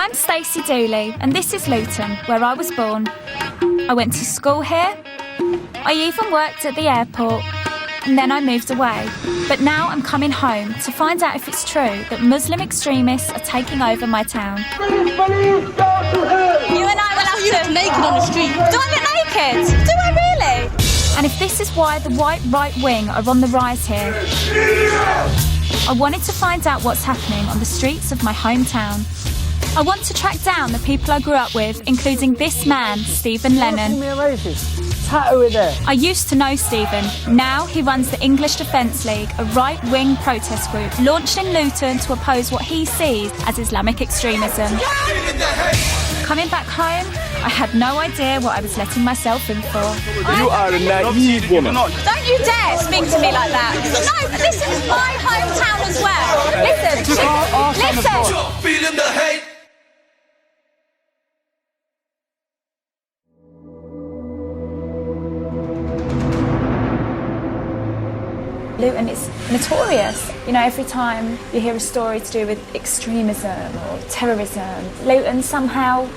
I'm Stacey Dooley, and this is Luton, where I was born. I went to school here. I even worked at the airport. And then I moved away. But now I'm coming home to find out if it's true that Muslim extremists are taking over my town. You and I will have to... You naked on the street. Do I look naked? Do I really? And if this is why the white right wing are on the rise here, I wanted to find out what's happening on the streets of my hometown. I want to track down the people I grew up with, including this man, Stephen Lennon. I used to know Stephen. Now he runs the English Defence League, a right-wing protest group launched in Luton to oppose what he sees as Islamic extremism. Coming back home, I had no idea what I was letting myself in for. You are a naive woman. Don't you dare speak to me like that. No, but this is my hometown as well. Listen. Listen. Luton is notorious. You know, every time you hear a story to do with extremism or terrorism, Luton's somehow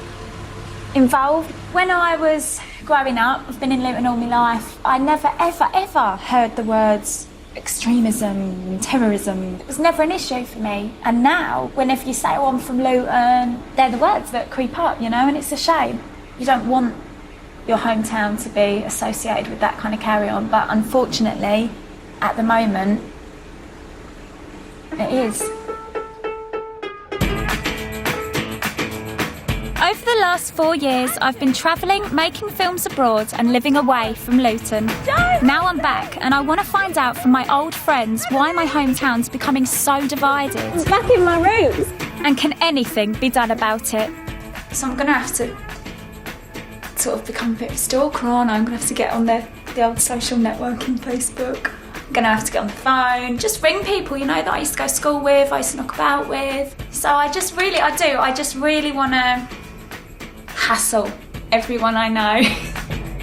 involved. When I was growing up, I've been in Luton all my life, I never, ever, ever heard the words extremism and terrorism. It was never an issue for me. And now, whenever you say, oh, I'm from Luton, they're the words that creep up, you know, and it's a shame. You don't want your hometown to be associated with that kind of carry-on, but unfortunately, at the moment, it is. Over the last 4 years, I've been travelling, making films abroad and living away from Luton. Now I'm back and I want to find out from my old friends why my hometown's becoming so divided. It's back in my roots. And can anything be done about it? So I'm going to have to sort of become a bit of a stalker, aren't I? I'm going to have to get on the old social networking Facebook. I'm going to have to get on the phone, just ring people, you know, that I used to go to school with, I used to knock about with. So I just really want to hassle everyone I know.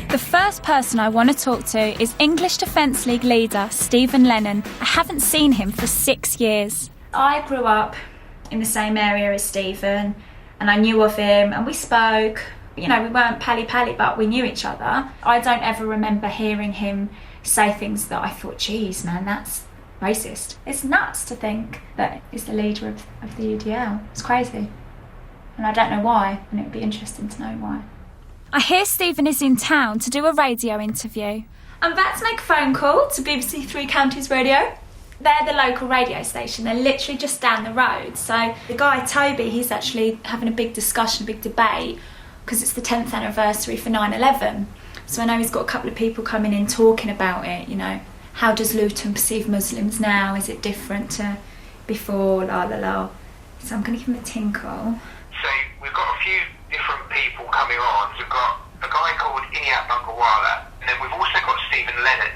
The first person I want to talk to is English Defence League leader Stephen Lennon. I haven't seen him for 6 years. I grew up in the same area as Stephen and I knew of him and we spoke. You know, we weren't pally-pally, but we knew each other. I don't ever remember hearing him say things that I thought, geez, man, that's racist. It's nuts to think that he's the leader of the UDL. It's crazy. And I don't know why, and it would be interesting to know why. I hear Stephen is in town to do a radio interview. I'm about to make a phone call to BBC Three Counties Radio. They're the local radio station. They're literally just down the road. So the guy, Toby, he's actually having a big discussion, a big debate, because it's the 10th anniversary for 9/11. So I know he's got a couple of people coming in talking about it, you know. How does Luton perceive Muslims now? Is it different to before? La la la. So I'm going to give him a tinkle. So we've got a few different people coming on. We've got a guy called Inyat Bungawala, and then we've also got Stephen Lennon,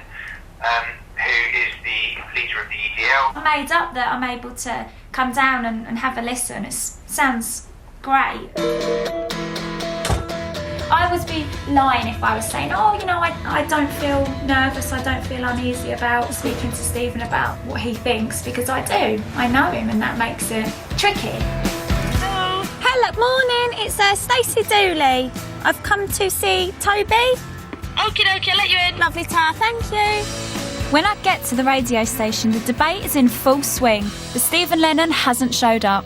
who is the leader of the EDL. I made up that I'm able to come down and have a listen. It sounds great. I would be lying if I was saying, oh, you know, I don't feel nervous, I don't feel uneasy about speaking to Stephen about what he thinks, because I do. I know him and that makes it tricky. Hello, morning, it's Stacey Dooley. I've come to see Toby. Okie dokie, I'll let you in. Lovely tar, thank you. When I get to the radio station, the debate is in full swing, but Stephen Lennon hasn't showed up.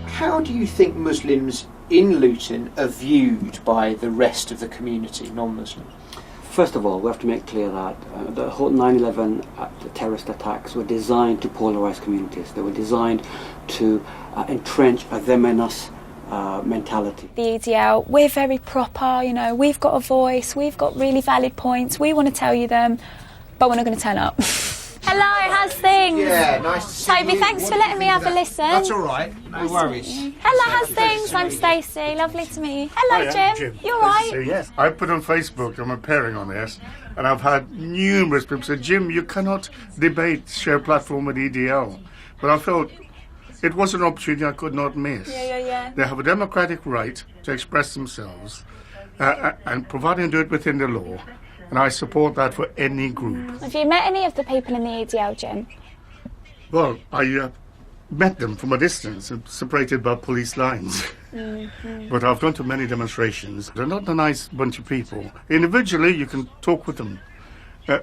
How do you think Muslims in Luton are viewed by the rest of the community, non-Muslim? First of all, we have to make clear that the whole 9/11 terrorist attacks were designed to polarise communities. They were designed to entrench a them and us mentality. The EDL, we're very proper, you know, we've got a voice, we've got really valid points, we want to tell you them, but we're not going to turn up. Hello, how's things? Yeah, nice to see Toby, you. thanks for letting me have a listen. That's all right, no worries. Hello, how's things? I'm Stacey, lovely to meet you. Hello, Jim. You all right? So, yes, I put on Facebook, I'm appearing on this, and I've had numerous people say, Jim, you cannot debate, share a platform with EDL. But I felt it was an opportunity I could not miss. Yeah. They have a democratic right to express themselves, and providing they do it within the law. And I support that for any group. Have you met any of the people in the EDL, Jim? Well, I met them from a distance, separated by police lines. But I've gone to many demonstrations. They're not a nice bunch of people. Individually, you can talk with them.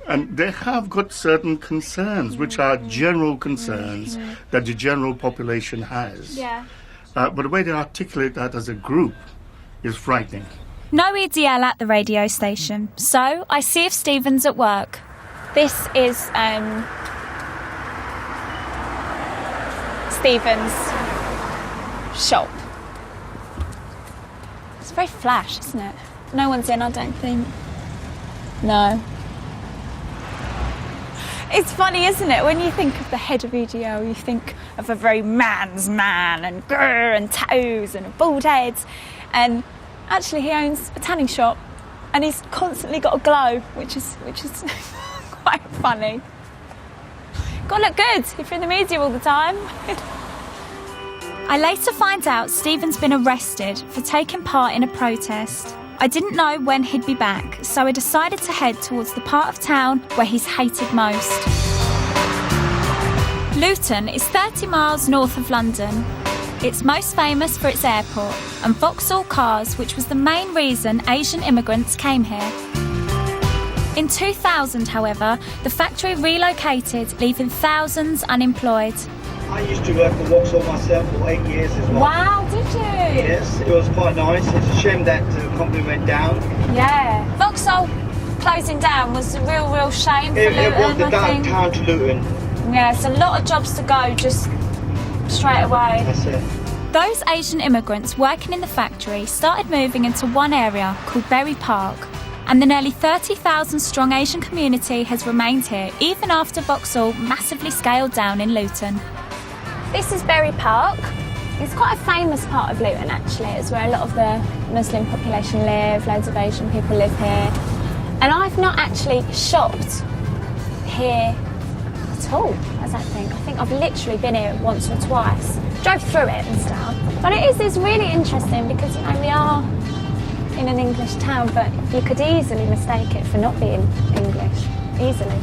And they have got certain concerns, which are general concerns that the general population has. Yeah. But the way they articulate that as a group is frightening. No EDL at the radio station, so I see if Stephen's at work. This is Stephen's shop. It's very flash, isn't it? No one's in, I don't think. No. It's funny, isn't it? When you think of the head of EDL, you think of a very man's man and grrr and tattoos and a bald head. And actually, he owns a tanning shop, and he's constantly got a glow, which is quite funny. Gotta look good if you're in the media all the time. I later find out Stephen's been arrested for taking part in a protest. I didn't know when he'd be back, so I decided to head towards the part of town where he's hated most. Luton is 30 miles north of London. It's most famous for its airport and Vauxhall cars, which was the main reason Asian immigrants came here. In 2000, however, the factory relocated, leaving thousands unemployed. I used to work for Vauxhall myself for 8 years as well. Wow, did you? Yes, it was quite nice. It's a shame that the company went down. Yeah. Vauxhall closing down was a real shame for Luton, It was the I think. downtown to Luton. Yeah, it's a lot of jobs to go just straight away. That's it. Those Asian immigrants working in the factory started moving into one area called Berry Park, and the nearly 30,000 strong Asian community has remained here even after Vauxhall massively scaled down in Luton. This is Berry Park. It's quite a famous part of Luton, actually. It's where a lot of the Muslim population live, loads of Asian people live here. And I've not actually shopped here at all, as I think. I think I've literally been here once or twice. Drove through it and stuff. But it's really interesting because, you know, we are in an English town, but you could easily mistake it for not being English. Easily.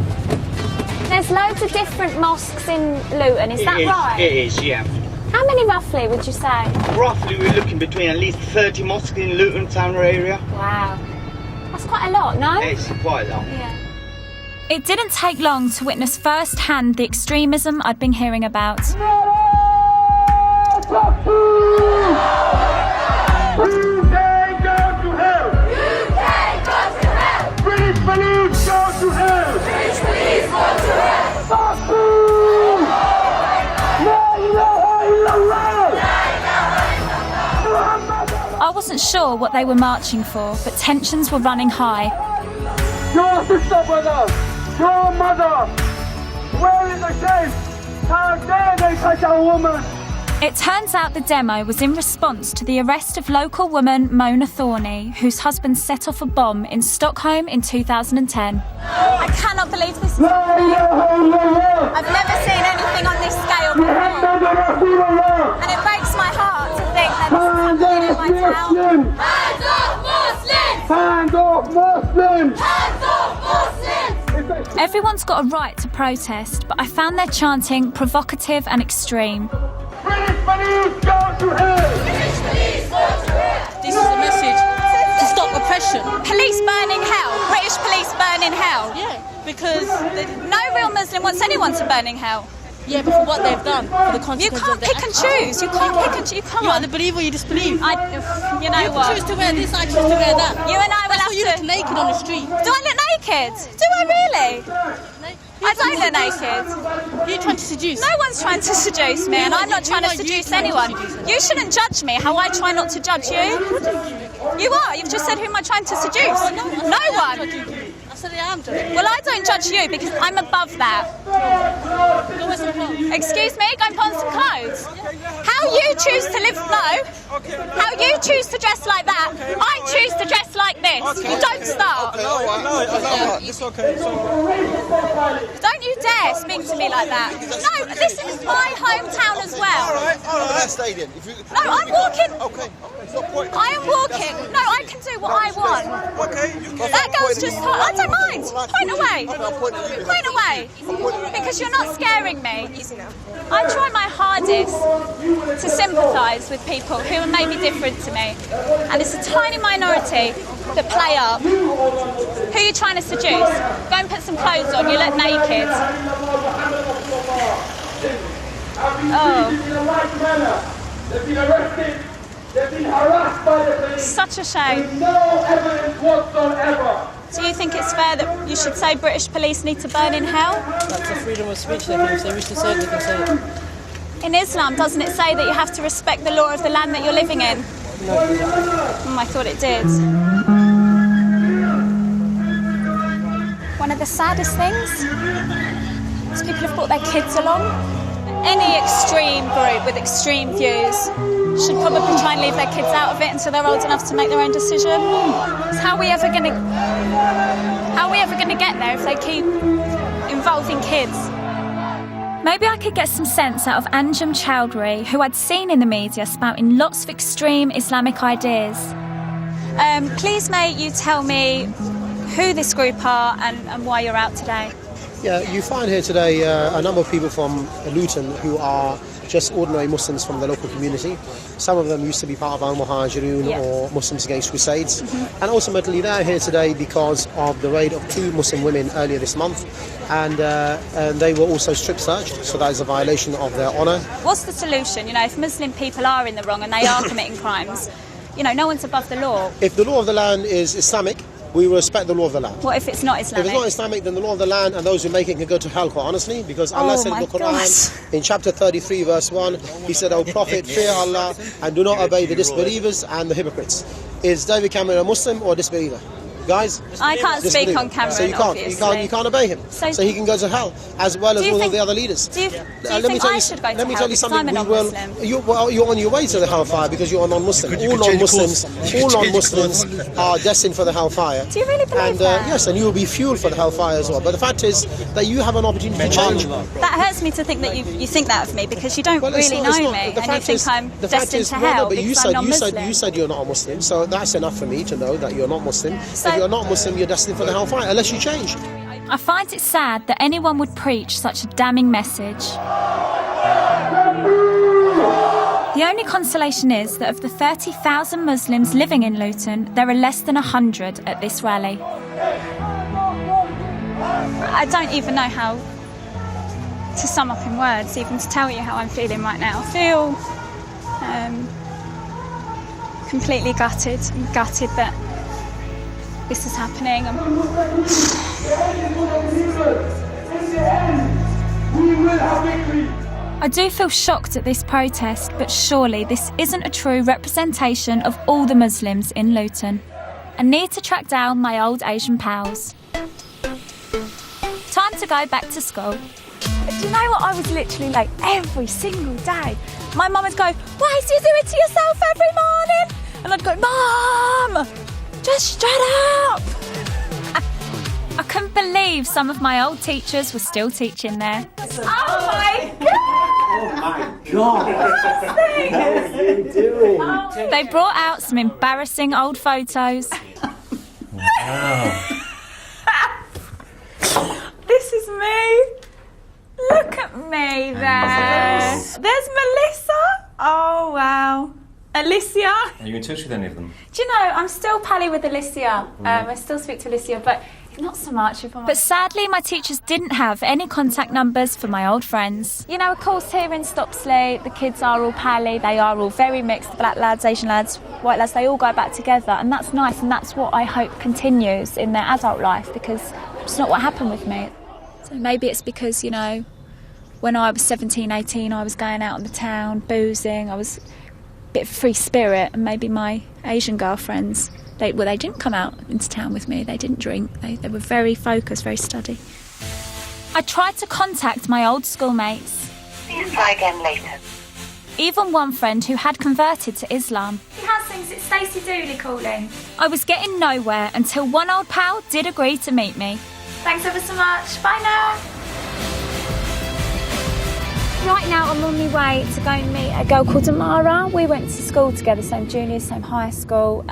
There's loads of different mosques in Luton, is that right? It is, yeah. How many roughly would you say? Roughly, we're looking between at least 30 mosques in Luton town area. Wow. That's quite a lot, no? It's quite a lot. Yeah. It didn't take long to witness firsthand the extremism I'd been hearing about. I wasn't sure what they were marching for, but tensions were running high. Your sister, brother! Your mother! Where is the shame? How dare they touch our woman? It turns out the demo was in response to the arrest of local woman Mona Thorney, whose husband set off a bomb in Stockholm in 2010. I cannot believe this. I've never seen anything on this scale before. And it breaks my heart to think that this is happening in my town. Hands off Muslims! Hands off Muslims! Hands off Muslims! Everyone's got a right to protest, but I found their chanting provocative and extreme. British police go to hell! British police go to hell! This is a message to stop oppression. Police burning hell. British police burning hell. Yeah, because No real Muslim wants anyone to burn in hell. yeah, but for what they've done, for the consequences You can't of their pick and actions. choose. You can't pick and choose. You You can't. either believe or you disbelieve. You know You what? choose to wear this, I choose to wear that. You and I will That's have why you to. look naked on the street. Do I look naked? Do I really? I don't look naked. You're trying to seduce. No one's trying to seduce me, and I'm not trying to seduce anyone. You shouldn't judge me how I try not to judge you. You are. You've just said who am I trying to seduce? No one. I said I am judging. Well, I don't judge you because I'm above that. Go wear some clothes. Excuse me, go and put on some clothes. How you choose to live how you choose to dress like that, I choose to dress like this. You don't start. No, it's okay. Don't you dare speak to me like that. No, this is my hometown as well. No, I'm walking. I am walking. No, I can do what I want. That girl's just. I don't mind. Point away. Point away. Because you're not scaring me. I try my hardest to sympathise with people who are maybe different to me. And it's a tiny minority that play up. Who are you trying to seduce? Go and put some clothes on, you look naked. Oh. They've been arrested, they've been harassed by the police. Such a shame. With no evidence whatsoever. Do you think it's fair that you should say British police need to burn in hell? That's a freedom of speech. They can, if they wish to say it, they can say it. In Islam, doesn't it say that you have to respect the law of the land that you're living in? No, it doesn't. I thought it did. One of the saddest things is people have brought their kids along. Any extreme group with extreme views should probably try and leave their kids out of it until they're old enough to make their own decision. So how are we ever going to get there if they keep involving kids? Maybe I could get some sense out of Anjem Chowdhury, who I'd seen in the media spouting lots of extreme Islamic ideas. Please, mate, you tell me who this group are and why you're out today. Yeah, you find here today a number of people from Luton who are just ordinary Muslims from the local community. Some of them used to be part of al-Muhajiroon or Muslims Against Crusades. And ultimately they're here today because of the raid of 2 Muslim women earlier this month. And they were also strip searched, so that is a violation of their honour. What's the solution? You know, if Muslim people are in the wrong and they are committing crimes, you know, no one's above the law. If the law of the land is Islamic, we will respect the law of the land. What if it's not Islamic? If it's not Islamic, then the law of the land and those who make it can go to hell, quite honestly, because Allah said in the Quran, in chapter 33, verse 1, He said, O Prophet, fear Allah and do not obey the disbelievers and the hypocrites. Is David Cameron a Muslim or a disbeliever? Guys, I can't speak on Cameron, so you can't obey him. So he can go to hell, as well as all of the other leaders. Do you think I should go to hell because I'm a non-Muslim? You're on your way to the hellfire because you're a non-Muslim. All non-Muslims are destined for the hellfire. Do you really believe that? Yes, and you will be fueled for the hellfire as well. But the fact is that you have an opportunity to change. That hurts me to think that you think that of me because you don't really know me and you think I'm destined to hell because I'm non-Muslim. You said you're not a Muslim, so that's enough for me to know that you're not Muslim. If you're not Muslim, you're destined for the hellfire, unless you change. I find it sad that anyone would preach such a damning message. The only consolation is that of the 30,000 Muslims living in Luton, there are less than 100 at this rally. I don't even know how to sum up in words, even to tell you how I'm feeling right now. I feel completely gutted. I'm gutted that this is happening. I do feel shocked at this protest, but surely this isn't a true representation of all the Muslims in Luton. I need to track down my old Asian pals. Time to go back to school. Do you know what I was literally like every single day? My mum would go, why do you do it to yourself every morning? And I'd go, Mum! Just shut up! I couldn't believe some of my old teachers were still teaching there. Oh my God! Oh my God! How are you doing? They brought out some embarrassing old photos. Wow. This is me. Look at me there. There's Melissa. Oh wow. Alicia. Are you in touch with any of them? Do you know, I'm still pally with Alicia. I still speak to Alicia, but not so much. But sadly, my teachers didn't have any contact numbers for my old friends. You know, of course, here in Stopsley, the kids are all pally. They are all very mixed. The black lads, Asian lads, white lads, they all go back together. And that's nice, and that's what I hope continues in their adult life, because it's not what happened with me. So maybe it's because, you know, when I was 17, 18, I was going out in the town, boozing, I was bit of free spirit, and maybe my Asian girlfriends, they didn't come out into town with me, they didn't drink, they were very focused, very study. I tried to contact my old schoolmates. Please try again later. Even one friend who had converted to Islam. How's things? It's Stacey Dooley calling. I was getting nowhere until one old pal did agree to meet me. Thanks ever so much. Bye now. Right now I'm on my way to go and meet a girl called Amara. We went to school together, same junior, same high school.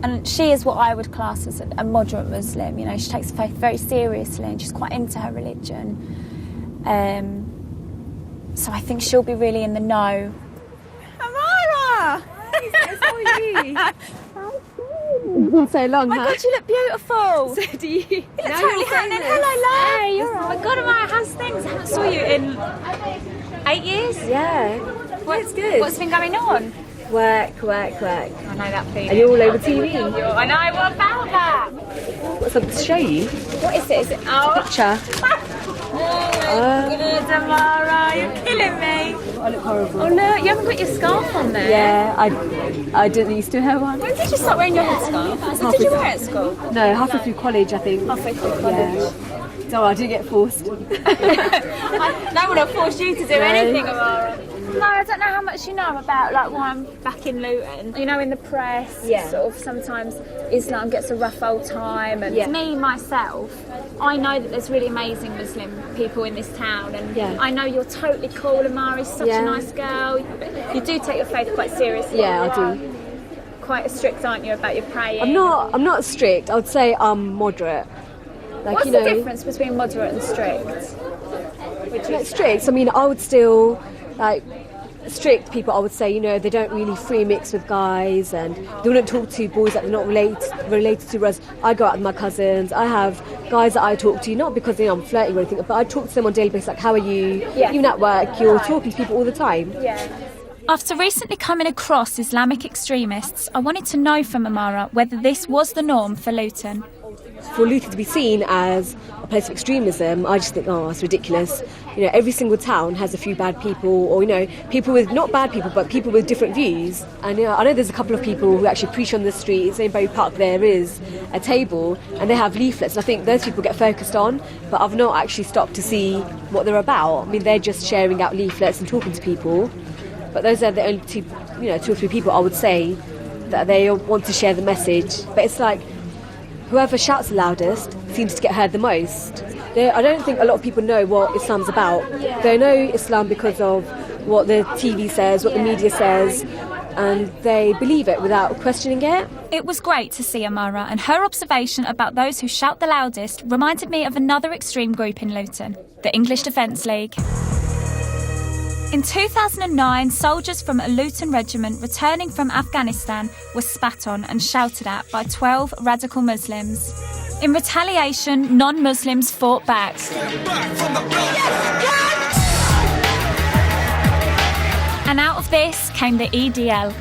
And she is what I would class as a moderate Muslim. You know, she takes faith very seriously and she's quite into her religion. So I think she'll be really in the know. Amara! It's been so long, Oh my God, you look beautiful. So do you. You look totally happening. Hello, love. Hey, you're Oh my God, Amara, how's things? I haven't saw you in 8 years. Yeah. What's good. What's been going on? Work. I know that feeling. Are you all over TV? I know, what about that? Got something to show you. What is it? Is it Picture. Good, Amara, you're killing me. I look horrible. Oh no, you haven't got your scarf on there. Yeah, I didn't used to have one. When did you start wearing your headscarf? Did you wear it at school? No, halfway through college, I think. Halfway through college. Yeah. No, I didn't get forced. No one will force you to do anything, Amara. No, I don't know how much you know about like why I'm back in Luton. You know, in the press, sort of sometimes Islam gets a rough old time, and me myself, I know that there's really amazing Muslim people in this town, and I know you're totally cool. Amari's such a nice girl. You do take your faith quite seriously. Yeah, I do. Quite strict, aren't you, about your praying? I'm not strict. I would say I'm moderate. Like, what's you know, the difference between moderate and strict? Strict. I mean, I would still like. Strict people, I would say, you know, they don't really free mix with guys and they wouldn't talk to boys that they're not related to. Whereas I go out with my cousins, I have guys that I talk to, not because, you know, I'm flirting or anything, but I talk to them on a daily basis, like, how are you? Even at work, you're talking to people all the time. After recently coming across Islamic extremists, I wanted to know from Amara whether this was the norm for Luton. For Luton to be seen as a place of extremism, I just think, oh, it's ridiculous. You know, every single town has a few bad people, or, you know, people with, not bad people, but people with different views. And, you know, I know there's a couple of people who actually preach on the streets. In Bow Park there is a table and they have leaflets, and I think those people get focused on, but I've not actually stopped to see what they're about. I mean, they're just sharing out leaflets and talking to people, but those are the only two or three people I would say that they want to share the message. But it's like, whoever shouts the loudest seems to get heard the most. I don't think a lot of people know what Islam's about. They know Islam because of what the TV says, what the media says, and they believe it without questioning it. It was great to see Amara, and her observation about those who shout the loudest reminded me of another extreme group in Luton, the English Defence League. In 2009, soldiers from a Luton regiment returning from Afghanistan were spat on and shouted at by 12 radical Muslims. In retaliation, non-Muslims fought back. And out of this came the EDL.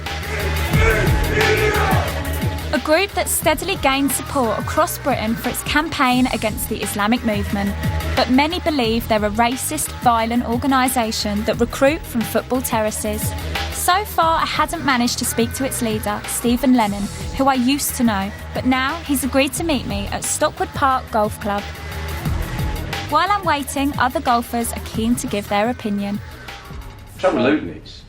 A group that steadily gained support across Britain for its campaign against the Islamic movement. But many believe they're a racist, violent organisation that recruit from football terraces. So far, I hadn't managed to speak to its leader, Stephen Lennon, who I used to know, but now he's agreed to meet me at Stockwood Park Golf Club. While I'm waiting, other golfers are keen to give their opinion. The trouble with Luton is,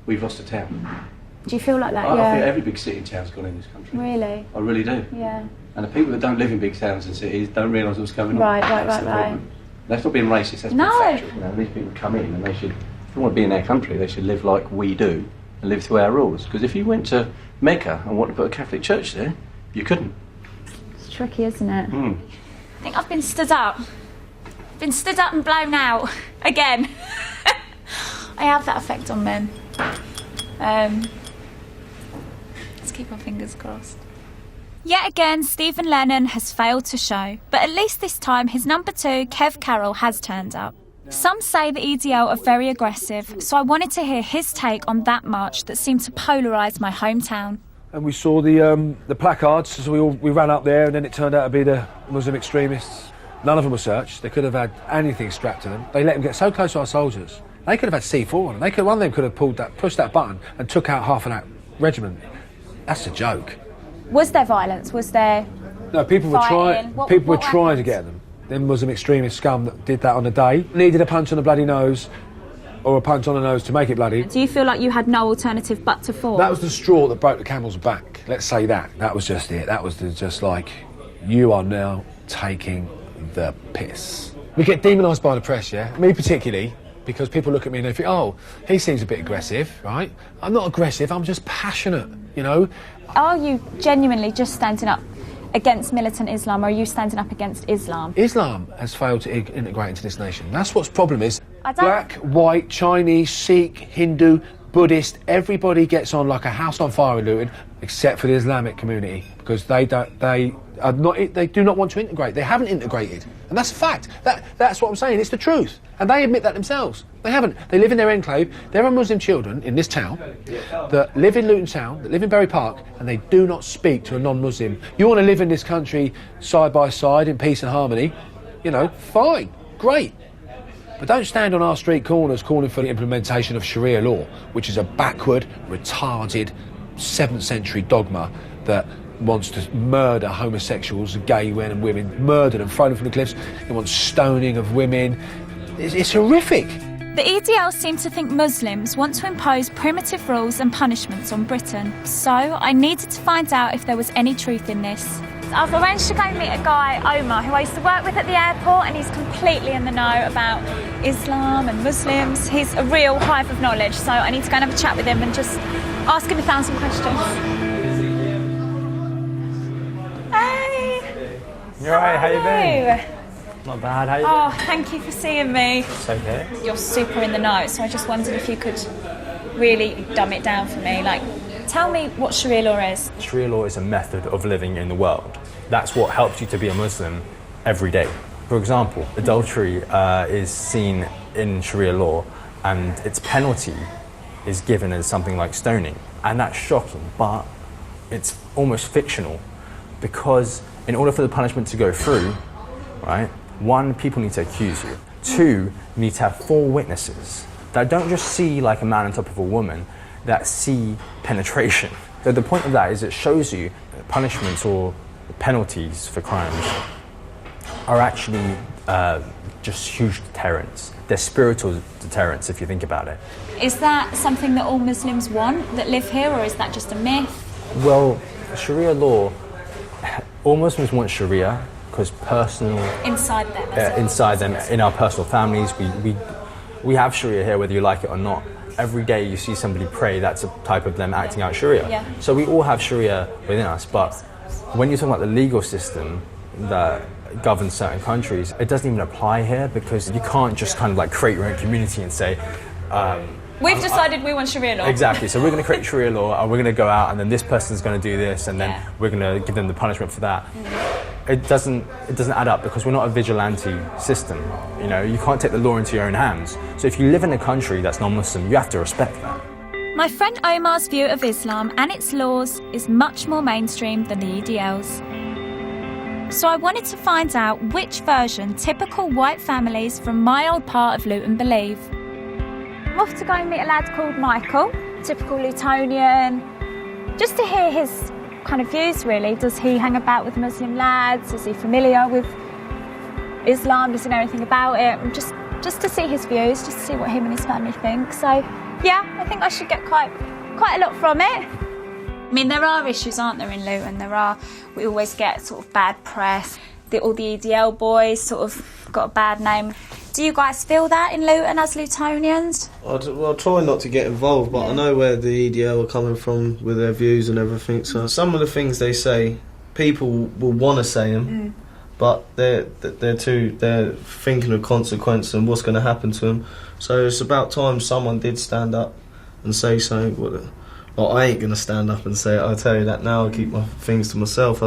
we've lost a town. Do you feel like that? I think every big city and town's gone in this country. Really? I really do. Yeah. And the people that don't live in big towns and cities don't realise what's going on. Right. That's not being racist, that's being factual. You know, these people come in and they should, if they want to be in their country, they should live like we do and live to our rules. Because if you went to Mecca and wanted to put a Catholic church there, you couldn't. It's tricky, isn't it? I think I've been stood up. Been stood up and blown out. Again. I have that effect on men. Let's keep our fingers crossed. Yet again, Stephen Lennon has failed to show, but at least this time his number 2, Kev Carroll, has turned up. Some say the EDL are very aggressive, so I wanted to hear his take on that march that seemed to polarise my hometown. And we saw the placards, so we ran up there, and then it turned out to be the Muslim extremists. None of them were searched. They could have had anything strapped to them. They let them get so close to our soldiers. They could have had C4 on them. One of them could have pushed that button and took out half of that regiment. That's a joke. Was there violence? Was there? No, people were trying to get them. Them Muslim extremist scum that did that on the day needed a punch on the bloody nose, or a punch on the nose to make it bloody. Do you feel like you had no alternative but to fall? That was the straw that broke the camel's back. Let's say that. That was just it. That was just like, you are now taking the piss. We get demonised by the press, yeah? Me particularly. because people look at me and they think, oh, he seems a bit aggressive, right? I'm not aggressive, I'm just passionate, you know? Are you genuinely just standing up against militant Islam, or are you standing up against Islam? Islam has failed to integrate into this nation. That's what's problem is. I don't... Black, white, Chinese, Sikh, Hindu, Buddhist, everybody gets on like a house on fire in Luton, except for the Islamic community, because they do not want to integrate. They haven't integrated, and that's a fact. That's what I'm saying. It's the truth, and they admit that themselves. They haven't. They live in their enclave. There are Muslim children in this town that live in Luton Town, that live in Bury Park, and they do not speak to a non-Muslim. You want to live in this country side by side in peace and harmony? You know, fine, great. But don't stand on our street corners calling for the implementation of Sharia law, which is a backward, retarded, 7th century dogma that wants to murder homosexuals, gay men and women, murder them, throw them from the cliffs. It wants stoning of women. It's horrific. The EDL seem to think Muslims want to impose primitive rules and punishments on Britain. So I needed to find out if there was any truth in this. I've arranged to go meet a guy, Omar, who I used to work with at the airport, and he's completely in the know about Islam and Muslims. He's a real hive of knowledge, so I need to go and have a chat with him and just ask him 1,000 questions. Hey! You're right, how you been? Not bad, how you doing? Oh, thank you for seeing me. It's okay. You're super in the know, so I just wondered if you could really dumb it down for me. Like, tell me what Sharia law is. Sharia law is a method of living in the world. That's what helps you to be a Muslim every day. For example, adultery is seen in Sharia law, and its penalty is given as something like stoning. And that's shocking, but it's almost fictional, because in order for the punishment to go through, right, 1, people need to accuse you. 2, you need to have 4 witnesses that don't just see like a man on top of a woman, that see penetration. So the point of that is it shows you that punishments or penalties for crimes are actually just huge deterrents. They're spiritual deterrents if you think about it. Is that something that all Muslims want that live here, or is that just a myth? Well, Sharia law, all Muslims want Sharia because personal... Inside them. Inside them, in our personal families, we have Sharia here whether you like it or not. Every day you see somebody pray, that's a type of them acting out Sharia. Yeah. So we all have Sharia within us, but when you're talking about the legal system that governs certain countries, it doesn't even apply here, because you can't just kind of like create your own community and say... We've decided we want Sharia law. Exactly, so we're going to create Sharia law, and we're going to go out, and then this person's going to do this, and then we're going to give them the punishment for that. It doesn't add up, because we're not a vigilante system. You know, you can't take the law into your own hands. So if you live in a country that's non-Muslim, you have to respect that. My friend Omar's view of Islam and its laws is much more mainstream than the EDL's. So I wanted to find out which version typical white families from my old part of Luton believe. I'm off to go and meet a lad called Michael, typical Lutonian, just to hear his kind of views, really. Does he hang about with Muslim lads? Is he familiar with Islam? Does he know anything about it? Just to see his views, just to see what him and his family think. So, yeah, I think I should get quite a lot from it. I mean, there are issues, aren't there, in Luton? We always get sort of bad press. All the EDL boys sort of got a bad name. Do you guys feel that in Luton as Lutonians? I'll try not to get involved, but I know where the EDL are coming from with their views and everything. So some of the things they say, people will want to say them, but they're thinking of consequence and what's going to happen to them. So it's about time someone did stand up and say something. Well, I ain't going to stand up and say it. I'll tell you that now. I'll keep my things to myself.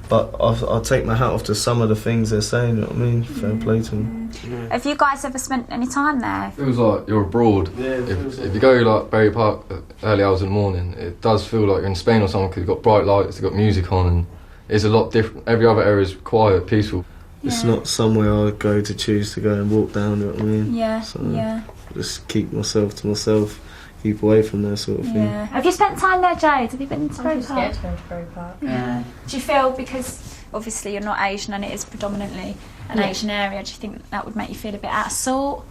But I'll take my hat off to some of the things they're saying, you know what I mean? Fair play to them. Yeah. Have you guys ever spent any time there? It feels like you're abroad. Yeah, if you go like Bury Park early hours in the morning, it does feel like you're in Spain or something, because you've got bright lights, you've got music on, and it's a lot different. Every other area is quiet, peaceful. Yeah. It's not somewhere I go to choose to go and walk down, you know what I mean? Yeah, so just keep myself to myself. Keep away from that sort of thing. Yeah. Have you spent time there, Jade? Have you been to Bury Park? I'm scared to go to Bury Park. Yeah. Do you feel, because obviously you're not Asian and it is predominantly an Asian area, do you think that would make you feel a bit out of sort?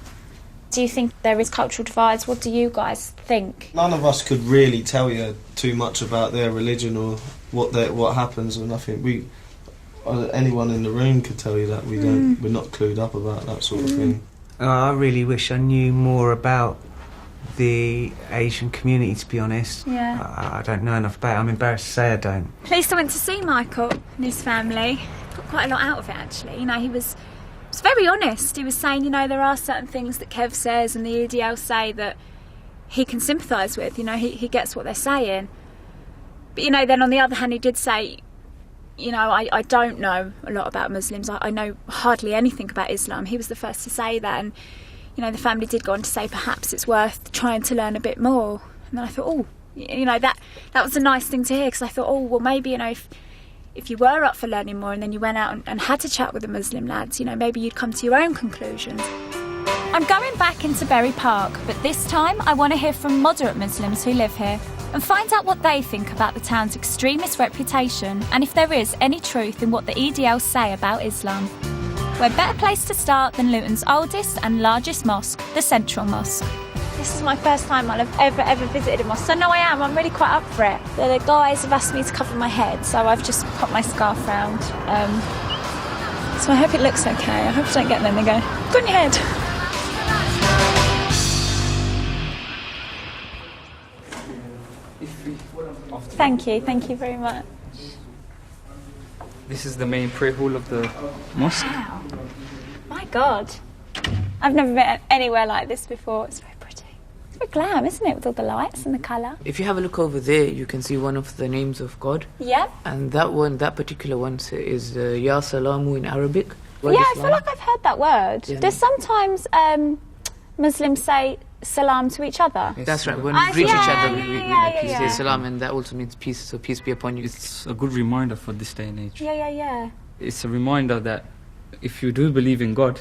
Do you think there is cultural divides? What do you guys think? None of us could really tell you too much about their religion or what happens or nothing. Anyone in the room could tell you that we're not clued up about that sort of thing. I really wish I knew more about the Asian community, to be honest. Yeah. I don't know enough about it. I'm embarrassed to say I don't. Police went to see Michael and his family. Got quite a lot out of it, actually. You know, he was very honest. He was saying, you know, there are certain things that Kev says and the EDL say that he can sympathise with. You know, he gets what they're saying. But, you know, then on the other hand, he did say, you know, I don't know a lot about Muslims. I know hardly anything about Islam. He was the first to say that. And, you know, the family did go on to say perhaps it's worth trying to learn a bit more. And then I thought, oh, you know, that was a nice thing to hear, because I thought, oh, well, maybe, you know, if you were up for learning more and then you went out and had to chat with the Muslim lads, you know, maybe you'd come to your own conclusions. I'm going back into Bury Park, but this time I want to hear from moderate Muslims who live here and find out what they think about the town's extremist reputation and if there is any truth in what the EDL say about Islam. Where better place to start than Luton's oldest and largest mosque, the Central Mosque. This is my first time I'll have ever visited a mosque, so no I am, I'm really quite up for it. The guys have asked me to cover my head, so I've just popped my scarf round. So I hope it looks okay. I hope I don't get them and they go, go on your head. Thank you very much. This is the main prayer hall of the mosque. Wow. My God. I've never been anywhere like this before. It's very pretty. It's very glam, isn't it, with all the lights and the colour? If you have a look over there, you can see one of the names of God. Yeah. And that particular one is Ya Salamu in Arabic. Yeah, I feel like I've heard that word. Yeah. Does sometimes Muslims say salam to each other? That's right. When we greet each other, we say yeah. salam, and that also means peace. So peace be upon you. It's a good reminder for this day and age. Yeah. It's a reminder that if you do believe in God,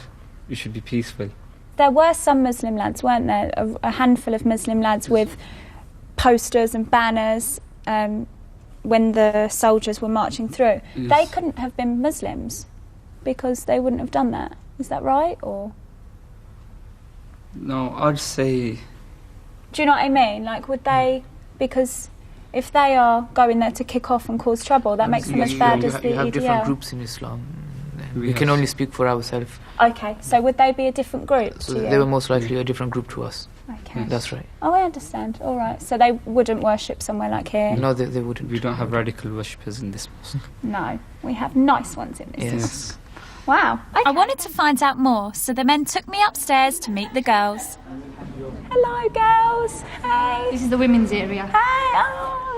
you should be peaceful. There were some Muslim lads, weren't there? A handful of Muslim lads with posters and banners when the soldiers were marching through. Yes. They couldn't have been Muslims because they wouldn't have done that. Is that right? Or No, I'd say... Do you know what I mean? Like, would they... Because if they are going there to kick off and cause trouble, that makes them as bad as the EDL. You have different groups in Islam. We can only speak for ourselves. Okay, so would they be a different group to you? They were most likely a different group to us. Okay. That's right. Oh, I understand. All right. So they wouldn't worship somewhere like here? No, they wouldn't. We don't have radical worshippers in this mosque. No, we have nice ones in this mosque. Yes. Wow. Okay. I wanted to find out more, so the men took me upstairs to meet the girls. Hello, girls. Hey. This is the women's area. Hey,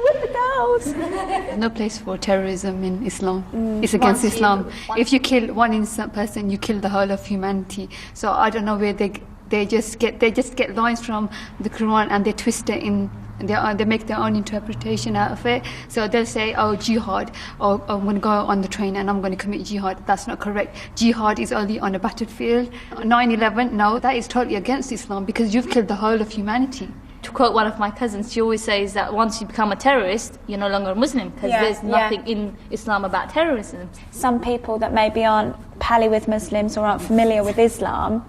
with the girls. No place for terrorism in Islam. It's against Islam. If you kill one innocent person, you kill the whole of humanity. So I don't know where they just get lines from the Quran and they twist it in. They make their own interpretation out of it. So they'll say, oh, jihad, or I'm going to go on the train and I'm going to commit jihad. That's not correct. Jihad is only on a battlefield. 9/11, no, that is totally against Islam because you've killed the whole of humanity. To quote one of my cousins, she always says that once you become a terrorist, you're no longer a Muslim because there's nothing in Islam about terrorism. Some people that maybe aren't pally with Muslims or aren't familiar with Islam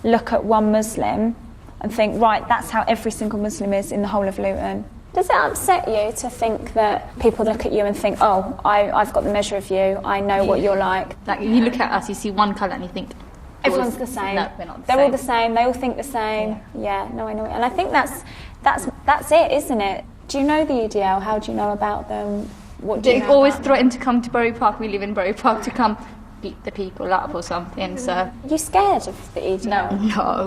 look at one Muslim and think, right, that's how every single Muslim is in the whole of Luton. Does it upset you to think that people look at you and think, oh, I've got the measure of you, I know what you're like? Like, you look at us, you see one colour and you think... Everyone's the same. No, we're not the They're same. all the same, they all think the same. Yeah, no, I know. And I think that's it, isn't it? Do you know the EDL? How do you know about them? What do you They know always about threaten to come to Bury Park. We live in Bury Park, to come beat the people up or something, so... Are you scared of the EDL?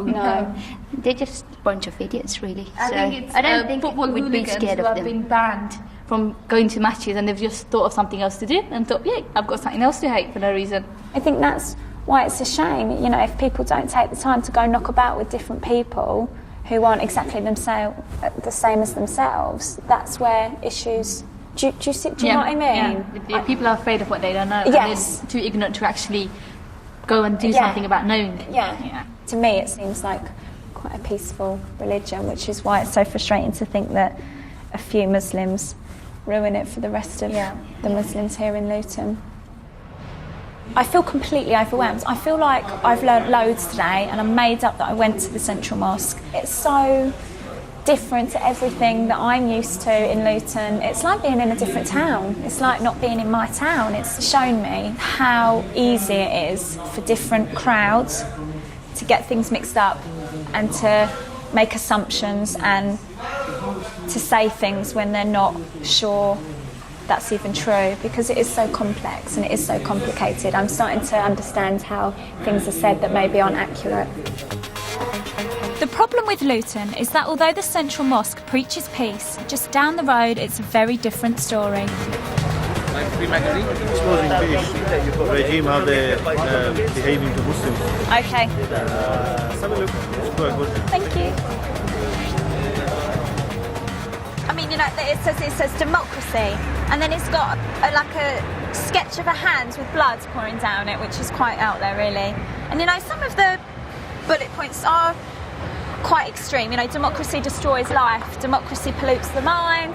No. They're just a bunch of idiots, really. I think it's I don't think football we'd be hooligans scared who of have them. been banned from going to matches and they've just thought of something else to do and thought, yeah, I've got something else to hate for no reason. I think that's why it's a shame, you know, if people don't take the time to go knock about with different people who aren't exactly the same as themselves, that's where issues... Do you know what I mean? Yeah. People are afraid of what they don't know. Yes. And they're too ignorant to actually go and do something about knowing. Yeah. To me, it seems like quite a peaceful religion, which is why it's so frustrating to think that a few Muslims ruin it for the rest of the Muslims here in Luton. I feel completely overwhelmed. I feel like I've learnt loads today and I'm made up that I went to the Central Mosque. It's so different to everything that I'm used to in Luton. It's like being in a different town. It's like not being in my town. It's shown me how easy it is for different crowds to get things mixed up and to make assumptions and to say things when they're not sure that's even true, because it is so complex and it is so complicated. I'm starting to understand how things are said that maybe aren't accurate. The problem with Luton is that although the central mosque preaches peace, just down the road it's a very different story. Exposing the regime, how they're behaving to Muslims. Okay. Thank you. I mean, you know, it says democracy, and then it's got like a sketch of a hand with blood pouring down it, which is quite out there, really. And you know, some of the bullet points are quite extreme. You know, democracy destroys life, democracy pollutes the mind.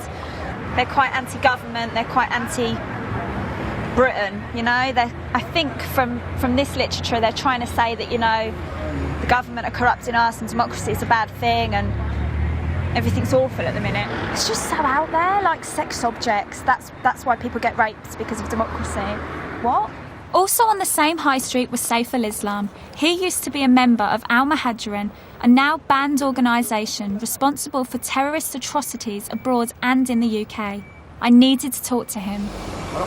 They're quite anti-government, they're quite anti-Britain, you know. I think from this literature they're trying to say that, you know, the government are corrupting us and democracy is a bad thing and everything's awful at the minute. It's just so out there, like sex objects. That's why people get raped, because of democracy. What? Also on the same high street was Saif al-Islam. He used to be a member of al-Masri, a now banned organisation responsible for terrorist atrocities abroad and in the UK. I needed to talk to him. Are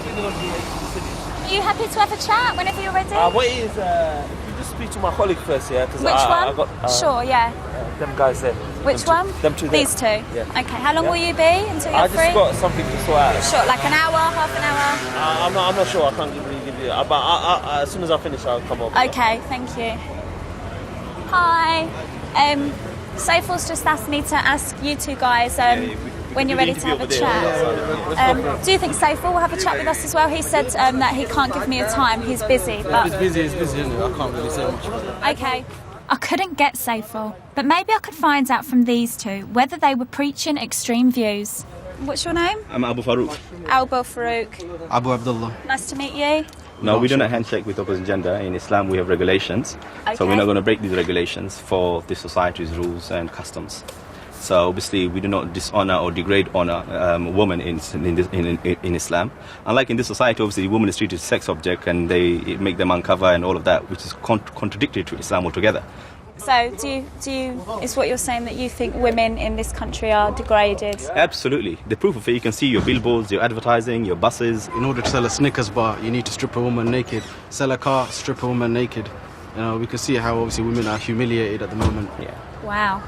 you happy to have a chat whenever you're ready? What is, if you just speak to my colleague first, yeah? Which one? Sure, yeah. Them guys there. Which one? Them two there. These two? Yeah. Okay, how long will you be until you're free? I just got something to sort out. Sure, like an hour, half an hour? I'm not sure, I can't give you, but as soon as I finish I'll come over. Okay, thank you. Hi. Saiful's just asked me to ask you two guys when you're ready to have a chat. Do you think Saiful will have a chat with us as well? He said that he can't give me a time, he's busy. But He's busy, isn't he? I can't really say much about it. Okay. I couldn't get Saiful, but maybe I could find out from these two whether they were preaching extreme views. What's your name? I'm Abu Farouk. Abu Farouk. Abu Abdullah. Nice to meet you. No, we do not handshake with opposite gender. In Islam, we have regulations. Okay. So we're not going to break these regulations for the society's rules and customs. So obviously, we do not dishonor or degrade women in Islam. Unlike in this society, obviously, women is treated as sex object, and they make them uncover and all of that, which is contradictory to Islam altogether. So, is what you're saying that you think women in this country are degraded? Absolutely. The proof of it, you can see your billboards, your advertising, your buses. In order to sell a Snickers bar, you need to strip a woman naked. Sell a car, strip a woman naked. You know, we can see how obviously women are humiliated at the moment. Yeah. Wow.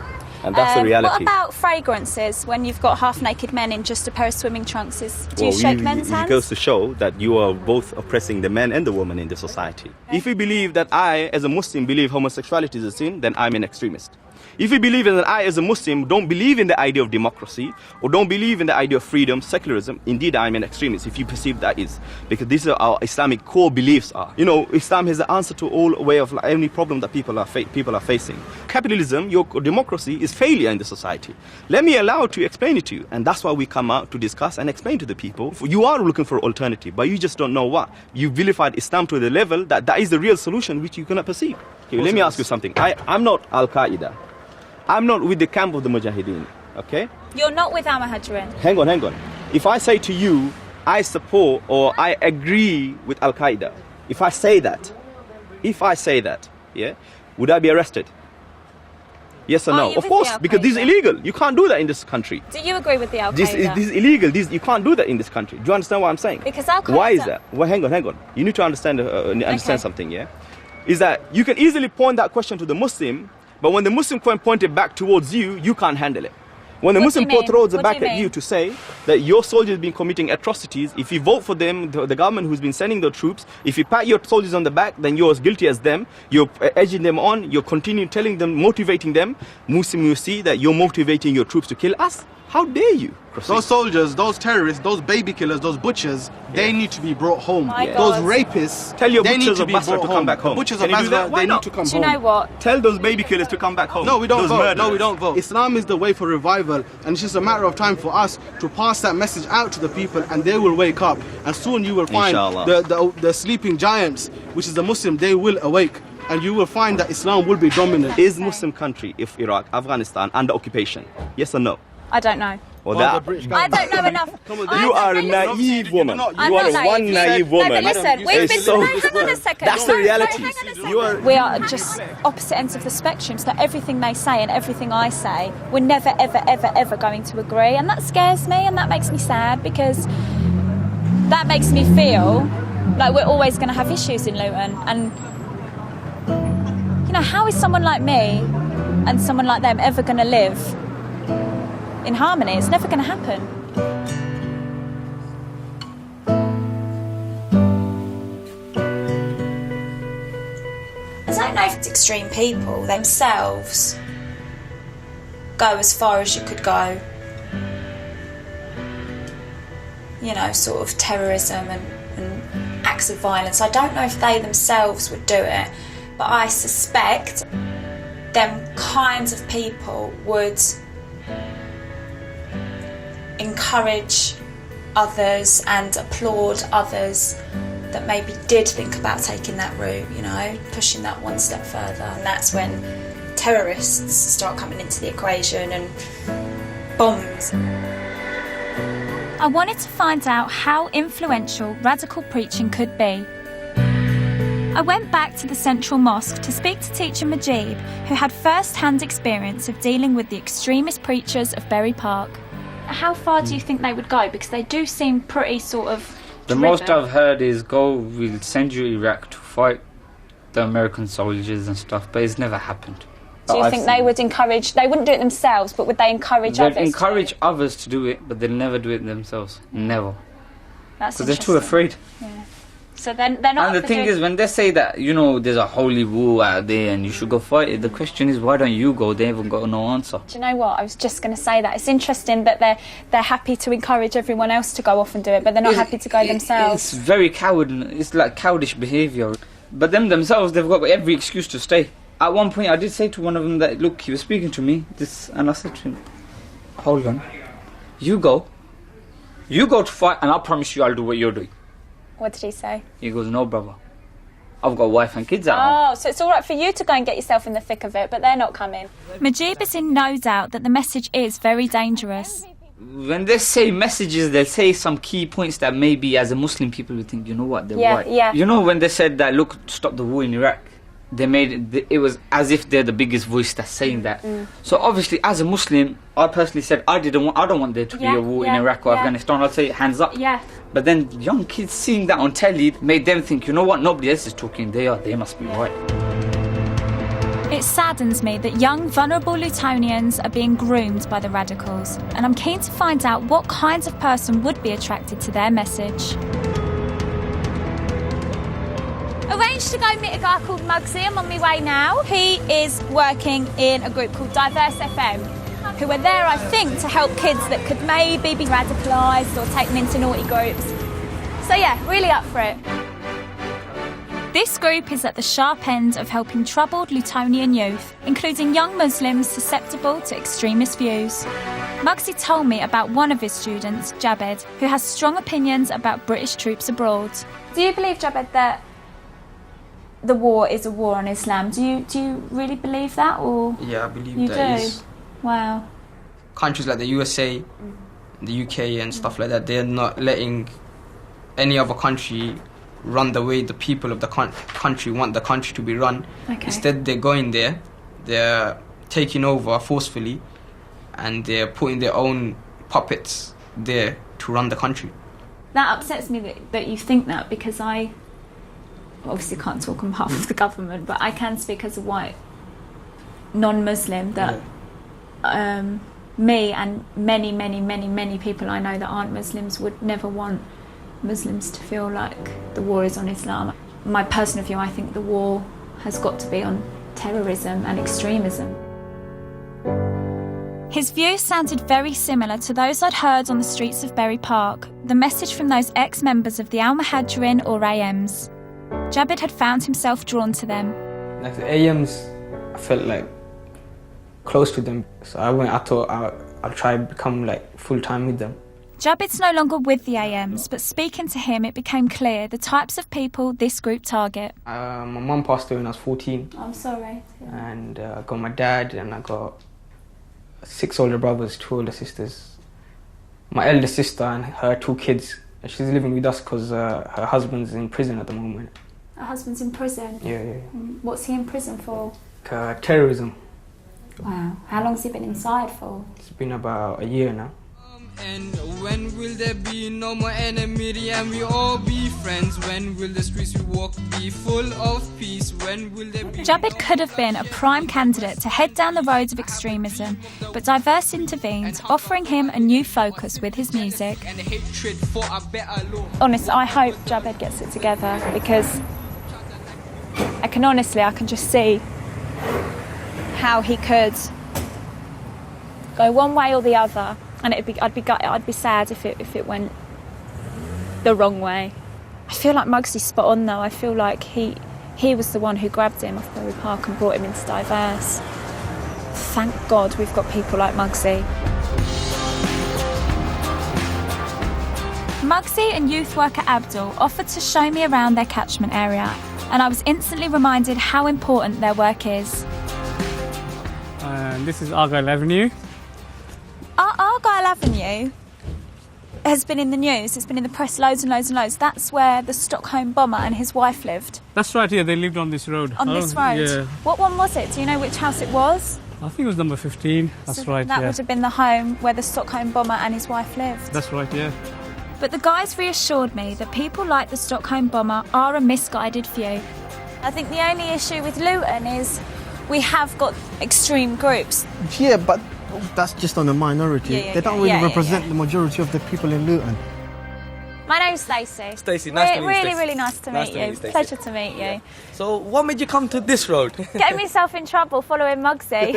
And that's the reality. What about fragrances when you've got half-naked men in just a pair of swimming trunks? Do you shake men's hands? It goes to show that you are both oppressing the men and the woman in the society. Okay. If you believe that I, as a Muslim, believe homosexuality is a sin, then I'm an extremist. If you believe that I, as a Muslim, don't believe in the idea of democracy or don't believe in the idea of freedom, secularism, indeed I'm an extremist, if you perceive that is. Because these are our Islamic core beliefs are. You know, Islam has the answer to all way of any problem that people are facing. Capitalism, your democracy, is failure in the society. Let me allow to explain it to you. And that's why we come out to discuss and explain to the people. You are looking for an alternative, but you just don't know what. You vilified Islam to the level that that is the real solution which you cannot perceive. Okay, let me ask you something. I'm not al-qaeda. I'm not with the camp of the Mujahideen, okay? You're not with al-Masri. Hang on. If I say to you, I support or I agree with al-Qaeda, if I say that, yeah, would I be arrested? Yes or no? Of course, because this is illegal. You can't do that in this country. Do you agree with the al-Qaeda? This is illegal. You can't do that in this country. Do you understand what I'm saying? Because al-Qaeda... Why is that? Well, hang on. You need to understand something, yeah? Is that you can easily point that question to the Muslim, but when the Muslim pointed back towards you, you can't handle it. When the Muslim throws it back at you to say that your soldiers have been committing atrocities, if you vote for them, the government who's been sending the troops, if you pat your soldiers on the back, then you're as guilty as them. You're edging them on, you're continuing telling them, motivating them. Muslim, you see that you're motivating your troops to kill us. How dare you? Those soldiers, those terrorists, those baby killers, those butchers, they need to be brought home. Those rapists, tell your they butchers need to of be Basra brought to come back home. Butchers Can of you do that? Basra, Why they not? need to come home. Do you know what? Tell those baby killers to come back home. No, we don't those vote. Murderers. No, we don't vote. Islam is the way for revival, and it's just a matter of time for us to pass that message out to the people, and they will wake up. And soon you will find the sleeping giants, which is the Muslim, they will awake. And you will find that Islam will be dominant. Is Muslim country, if Iraq, Afghanistan, under occupation? Yes or no? I don't know. or that. I don't know enough. You are a naive woman. You are one naive woman. No, but listen, we've been... So, hang on a second. that's the reality. We are just opposite ends of the spectrum, so everything they say and everything I say, we're never, ever, ever, ever going to agree. And that scares me and that makes me sad, because that makes me feel like we're always going to have issues in Luton. And, you know, how is someone like me and someone like them ever going to live in harmony? It's never going to happen. I don't know if extreme people themselves go as far as you could go. You know, sort of terrorism and acts of violence. I don't know if they themselves would do it, but I suspect them kinds of people would encourage others and applaud others that maybe did think about taking that route, you know, pushing that one step further. And that's when terrorists start coming into the equation and bombs. I wanted to find out how influential radical preaching could be. I went back to the Central Mosque to speak to teacher Majib, who had first-hand experience of dealing with the extremist preachers of Bury Park. How far do you think they would go? Because they do seem pretty sort of The most I've heard is we'll send you Iraq to fight the American soldiers and stuff, but it's never happened. Do you think they would encourage, they wouldn't do it themselves, but would they encourage others? They'd encourage others to do it, but they'll never do it themselves. Never. That's because they're too afraid. Yeah. So then they're not. And the thing is, when they say that, you know, there's a holy war out there and you should go fight it, the question is, why don't you go? They haven't got no answer. Do you know what? I was just going to say that. It's interesting that they're happy to encourage everyone else to go off and do it, but they're not happy to go themselves. It's very coward. It's like childish behaviour. But them themselves, they've got every excuse to stay. At one point, I did say to one of them that, look, he was speaking to me, and I said to him, hold on, you go to fight, and I promise you I'll do what you're doing. What did he say? He goes, no, brother, I've got a wife and kids at home. Oh, so it's all right for you to go and get yourself in the thick of it, but they're not coming. Majib is in no doubt that the message is very dangerous. When they say messages, they'll say some key points that maybe as a Muslim people would think, you know what, they're right. Yeah. You know, when they said that, look, stop the war in Iraq, they made it was as if they're the biggest voice that's saying that. So obviously, as a Muslim, I personally said I don't want there to be a war in Iraq or Afghanistan. I'd say hands up. Yeah. But then young kids seeing that on telly made them think, you know what, nobody else is talking. They must be right. It saddens me that young, vulnerable Lutonians are being groomed by the radicals, and I'm keen to find out what kinds of person would be attracted to their message. Arranged to go meet a guy called Muggsy. I'm on my way now. He is working in a group called Diverse FM, who are there, I think, to help kids that could maybe be radicalised or taken into naughty groups. So yeah, really up for it. This group is at the sharp end of helping troubled Lutonian youth, including young Muslims susceptible to extremist views. Muggsy told me about one of his students, Jabed, who has strong opinions about British troops abroad. Do you believe, Jabed, that the war is a war on Islam? Do you really believe that, or yeah, I believe you that do? is. Wow. Countries like the USA, the UK, and stuff like that, they're not letting any other country run the way the people of the country want the country to be run. Okay. Instead, they're going there, they're taking over forcefully, and they're putting their own puppets there to run the country. That upsets me that you think that, because I obviously can't talk on behalf of the government, but I can speak as a white non-Muslim that me and many people I know that aren't Muslims would never want Muslims to feel like the war is on Islam. My personal view, I think the war has got to be on terrorism and extremism. His views sounded very similar to those I'd heard on the streets of Bury Park, the message from those ex-members of the Al-Muhajirin or AMs. Jabed had found himself drawn to them. Like the AMs, I felt like close to them, so I thought I'll try to become like full-time with them. Jabed's no longer with the AMs, but speaking to him it became clear the types of people this group target. My mum passed away when I was 14. I'm sorry. And I got my dad, and I got 6 older brothers, 2 older sisters. my eldest sister and her 2 kids. She's living with us because her husband's in prison at the moment. Her husband's in prison? Yeah. What's he in prison for? Terrorism. Wow. How long has he been inside for? It's been about a year now. And when will there be no more enmity and we all be friends? When will the streets we walk be full of peace? When will there be... Jabed could have been a prime candidate to head down the roads of extremism, but Diverse intervened, offering him a new focus with his music. Honestly, I hope Jabed gets it together, because I can just see how he could go one way or the other. And I'd be sad if it went the wrong way. I feel like Muggsy's spot on though. I feel like he was the one who grabbed him off Bury Park and brought him into Diverse. Thank God we've got people like Muggsy. Muggsy and youth worker Abdul offered to show me around their catchment area, and I was instantly reminded how important their work is. This is Argyle Avenue. Argyle Avenue has been in the news, it's been in the press loads and loads and loads. That's where the Stockholm bomber and his wife lived. That's right, yeah, they lived on this road. On this road? Yeah. What one was it? Do you know which house it was? I think it was number 15, that's right, That would have been the home where the Stockholm bomber and his wife lived. That's right, yeah. But the guys reassured me that people like the Stockholm bomber are a misguided few. I think the only issue with Luton is we have got extreme groups. Yeah, but that's just on a minority. They don't really represent the majority of the people in Luton. My name's Stacey. Stacey, nice to meet you. Really nice to meet you. Pleasure to meet you. So, what made you come to this road? Getting myself in trouble following Muggsy.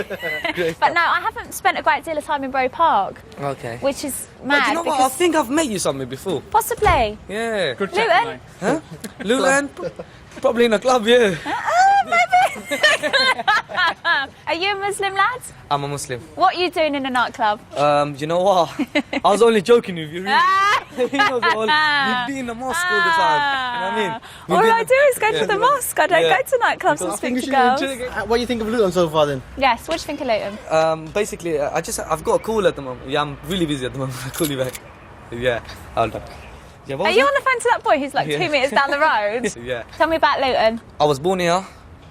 But no, I haven't spent a great deal of time in Bury Park. Okay. Which is mad. But you know what? I think I've met you somewhere before. Possibly. Yeah. Good Luton? Huh? Luton? Probably in a club, yeah. Maybe. Are you a Muslim lad? I'm a Muslim. What are you doing in a nightclub? You know what? I was only joking with you, really. You know, you'd be in the mosque all the time. You know what I mean? All I do is go to the mosque. I don't go to nightclubs and speak to girls. What do you think of Luton so far then? Yes, what do you think of Luton? Basically, I've got a call at the moment. Yeah, I'm really busy at the moment. I'll call you back. Yeah, hold on. Yeah, are you on the phone to that boy who's like 2 metres down the road? Yeah. Tell me about Luton. I was born here,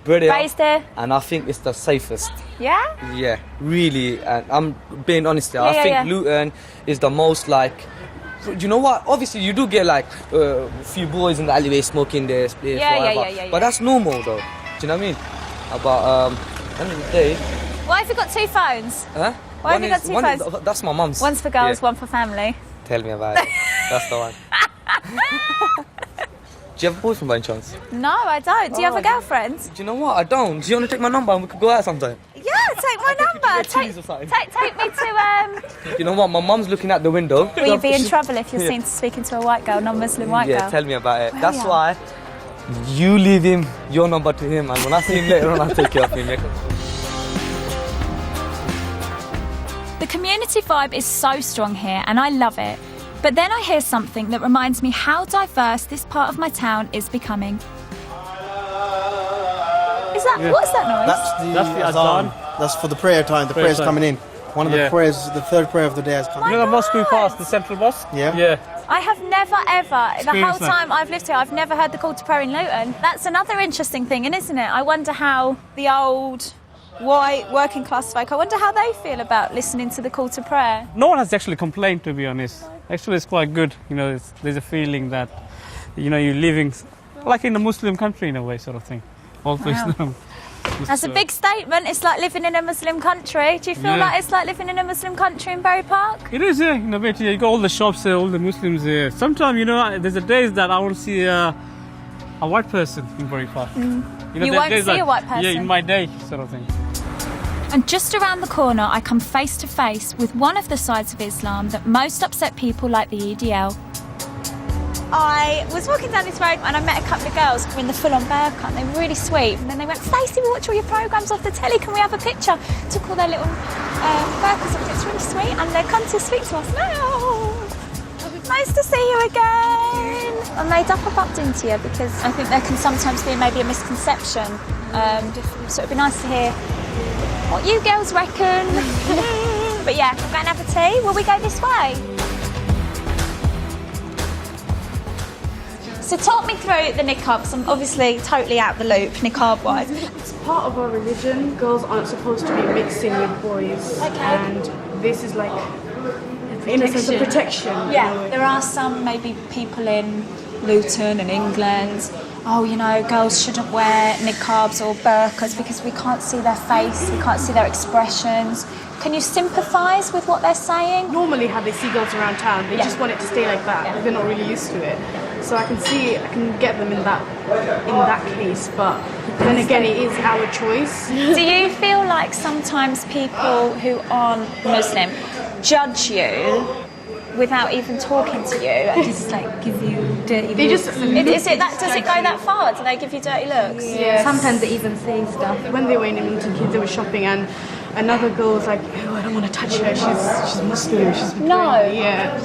bred here. Raised here. And I think it's the safest. Yeah? Yeah, really. And I'm being honest here. I think Luton is the most like... You know what? Obviously, you do get like a few boys in the alleyway smoking their space, yeah. But that's normal though. Do you know what I mean? But at the end of the day... Why have you got 2 phones? Huh? Why have you got 2 phones? That's my mum's. One's for girls, one for family. Tell me about it. That's the one. Do you have a boyfriend by any chance? No, I don't. Do you have a girlfriend? Do you know what? I don't. Do you want to take my number and we could go out sometime? Yeah, take my number. Take me to... You know what? My mum's looking out the window. Will you be in trouble if you're seen speaking to a white girl, non-Muslim white girl? Yeah, tell me about it. Well, That's why you leave him your number to him, and when I see him later on, I'll take care of him. The community vibe is so strong here, and I love it. But then I hear something that reminds me how diverse this part of my town is becoming. What's that noise? That's the azan. That's for the prayer time. The prayer's coming in. One of the prayers, the third prayer of the day has come in. You know the mosque we passed, the central mosque? Yeah. Yeah. I have never ever, the whole time I've lived here, I've never heard the call to prayer in Luton. That's another interesting thing, isn't it? I wonder how the old white working class folk, I wonder how they feel about listening to the call to prayer. No one has actually complained, to be honest. Actually, it's quite good. You know, there's a feeling that, you know, you're living like in a Muslim country in a way, sort of thing. Also Islam. That's a big statement. It's like living in a Muslim country. Do you feel like it's like living in a Muslim country in Bury Park? It is, yeah, in a bit. You got all the shops there, all the Muslims there. Sometimes, you know, there's a days that I want to see a white person in Bury Park. You know, won't see a white person? Yeah, in my day, sort of thing. And just around the corner, I come face to face with one of the sides of Islam that most upset people like the EDL. I was walking down this road and I met a couple of girls who were in the full-on bear cut and they were really sweet. And then they went, Stacey, we watch all your programmes off the telly, can we have a picture? Took all their little burkas off, it's really sweet, and they've come to speak to us now. Nice to see you again. I made up I bumped into you because I think there can sometimes be maybe a misconception. So it'd be nice to hear what you girls reckon. But yeah, we'll go and have a tea. Will we go this way? So talk me through the niqab, because I'm obviously totally out the loop, niqab-wise. It's part of our religion. Girls aren't supposed to be mixing with boys. Okay. And this is like, in a sense, a protection. Yeah, there are some maybe people in Luton and England, oh, you know, girls shouldn't wear niqabs or burqas because we can't see their face, we can't see their expressions. Can you sympathise with what they're saying? Normally how they see girls around town, they just want it to stay like that. Yeah. They're not really used to it. So I can get them in that case, but then again it is our choice. Do you feel like sometimes people who aren't Muslim judge you without even talking to you and just like give you dirty looks? Does it go that far? Do they give you dirty looks? Yes. Sometimes they even say stuff. When they were in Luton, kids, they were shopping and another girl was like, oh, I don't want to touch her, she's Muslim, she's No. Yeah.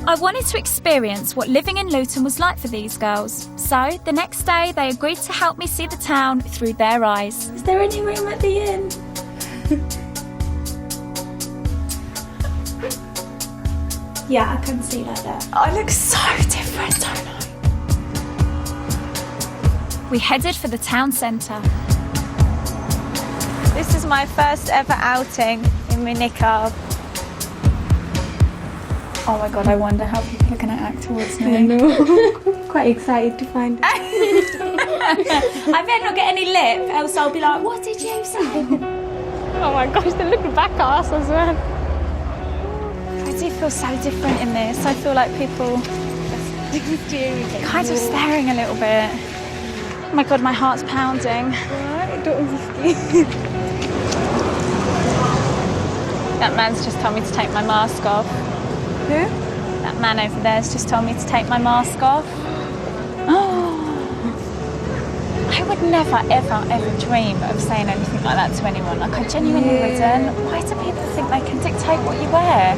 I wanted to experience what living in Luton was like for these girls. So, the next day, they agreed to help me see the town through their eyes. Is there any room at the inn? Yeah, I can see like that. I look so different, don't I? We headed for the town centre. This is my first ever outing in my niqab. Oh my god, I wonder how people are going to act towards me. I know. Quite excited to find out. I better not get any lip, else I'll be like, what did you say? Oh my gosh, they're looking back at us as well. I do feel so different in this. I feel like people kind of staring a little bit. Oh my god, my heart's pounding. What? Don't be scared. That man's just told me to take my mask off. Who? That man over there has just told me to take my mask off. Oh, I would never, ever, ever dream of saying anything like that to anyone. Like, I genuinely wouldn't. Why do people think they can dictate what you wear? I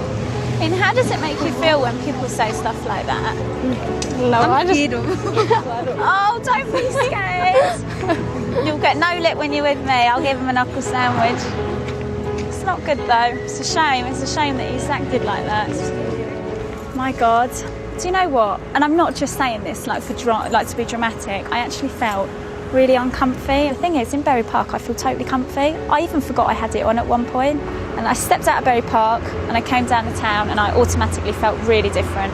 mean, how does it make you feel when people say stuff like that? No, I'm scared. Oh, don't be scared. You'll get no lip when you're with me. I'll give him a knuckle sandwich. It's not good though. It's a shame. It's a shame that he's acted like that. My God. Do you know what? And I'm not just saying this like to be dramatic. I actually felt really uncomfy. The thing is, in Berry Park, I feel totally comfy. I even forgot I had it on at one point. And I stepped out of Berry Park and I came down the town and I automatically felt really different.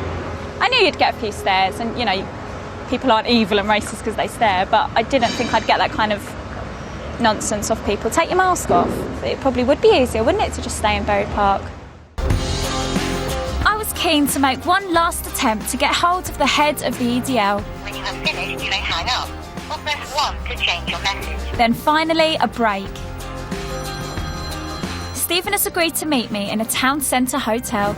I knew you'd get a few stares and, you know, people aren't evil and racist because they stare, but I didn't think I'd get that kind of nonsense off people. Take your mask off. It probably would be easier, wouldn't it, to just stay in Berry Park? I was keen to make one last attempt to get hold of the head of the EDL. When you have finished, you may hang up or press 1 to change your message. Then finally, a break. Stephen has agreed to meet me in a town centre hotel.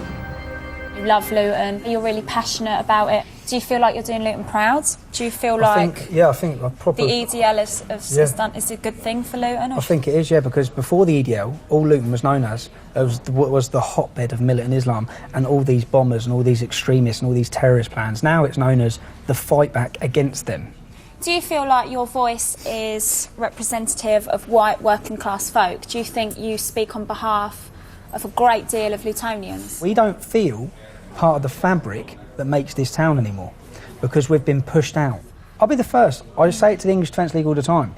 You love Luton, you're really passionate about it. Do you feel like you're doing Luton proud? Do you feel like I think I probably... the EDL has done is a good thing for Luton? I think it is, yeah, because before the EDL, all Luton was known as was the hotbed of militant Islam and all these bombers and all these extremists and all these terrorist plans. Now it's known as the fight back against them. Do you feel like your voice is representative of white working class folk? Do you think you speak on behalf of a great deal of Lutonians? We don't feel part of the fabric that makes this town anymore because we've been pushed out. I'll be the first. I say it to the English Defence League all the time.